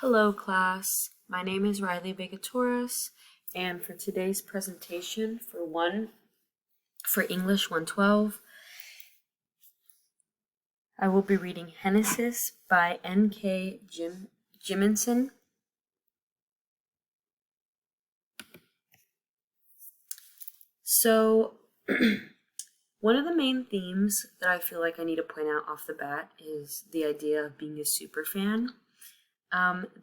Hello class, my name is Vega Torres, and for today's presentation for English 112, I will be reading Henosis by N.K. Jemisin. So, one of the main themes that I feel like I need to point out off the bat is the idea of being a superfan.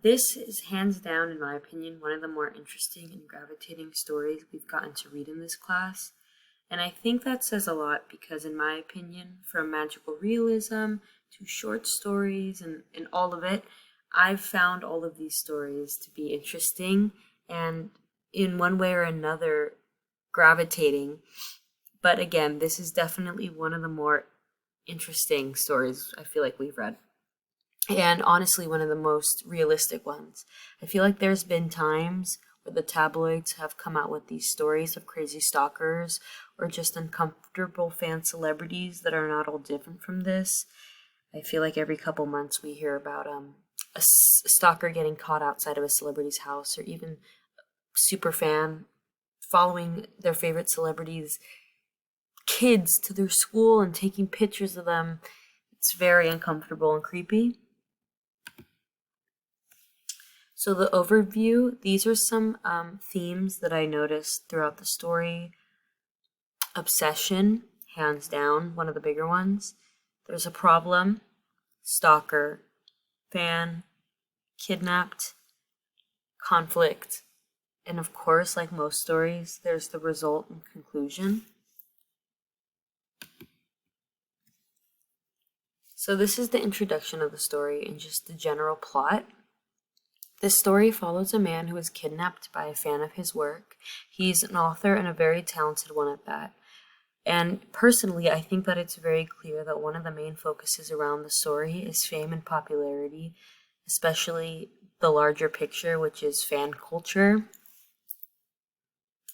This is hands down, in my opinion, one of the more interesting and gravitating stories we've gotten to read in this class. And I think that says a lot because, in my opinion, from magical realism to short stories and all of it, I've found all of these stories to be interesting and in one way or another gravitating. But again, this is definitely one of the more interesting stories I feel like we've read. And honestly, one of the most realistic ones. I feel like there's been times where the tabloids have come out with these stories of crazy stalkers or just uncomfortable fan celebrities that are not all different from this. I feel like every couple months we hear about a stalker getting caught outside of a celebrity's house, or even super fan following their favorite celebrities' kids to their school and taking pictures of them. It's very uncomfortable and creepy. So the overview, these are some themes that I noticed throughout the story. Obsession, hands down, one of the bigger ones. There's a problem, stalker, fan, kidnapped, conflict, and of course, like most stories, there's the result and conclusion. So this is the introduction of the story and just the general plot. This story follows a man who is kidnapped by a fan of his work. He's an author and a very talented one at that. And personally, I think that it's very clear that one of the main focuses around the story is fame and popularity, especially the larger picture, which is fan culture.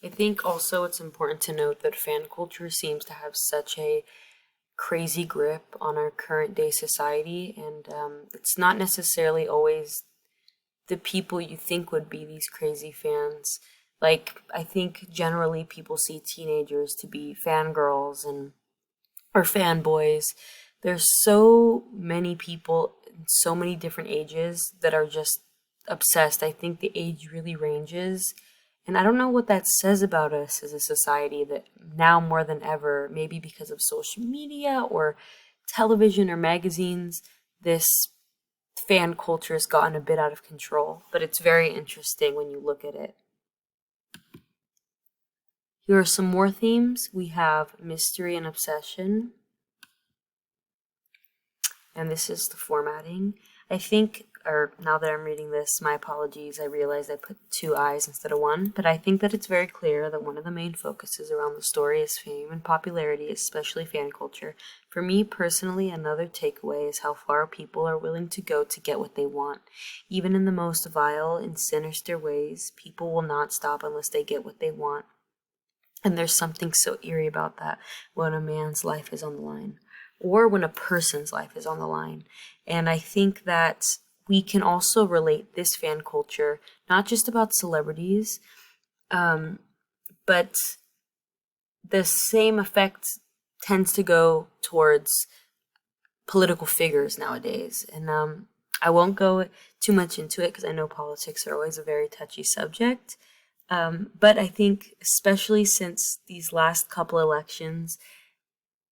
I think also it's important to note that fan culture seems to have such a crazy grip on our current day society, and it's not necessarily always the people you think would be these crazy fans. Like, I think generally people see teenagers to be fangirls or fanboys. There's so many people in so many different ages that are just obsessed. I think the age really ranges. And I don't know what that says about us as a society that now more than ever, maybe because of social media or television or magazines, this fan culture has gotten a bit out of control, but it's very interesting when you look at it. Here are some more themes. We have mystery and obsession. And this is the formatting. I think, or now that I'm reading this, my apologies, I realized I put 2 I's instead of 1, but I think that it's very clear that one of the main focuses around the story is fame and popularity, especially fan culture. For me personally, another takeaway is how far people are willing to go to get what they want. Even in the most vile and sinister ways, people will not stop unless they get what they want. And there's something so eerie about that when a man's life is on the line, or when a person's life is on the line. And I think that we can also relate this fan culture, not just about celebrities, but the same effect tends to go towards political figures nowadays. And I won't go too much into it because I know politics are always a very touchy subject. But I think especially since these last couple elections,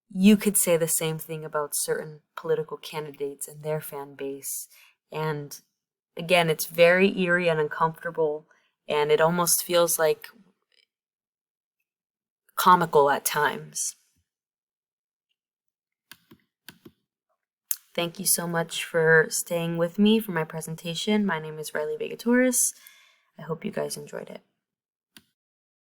you could say the same thing about certain political candidates and their fan base. And again, it's very eerie and uncomfortable, and it almost feels like comical at times. Thank you so much for staying with me for my presentation. My name is Vega Torres. I hope you guys enjoyed it.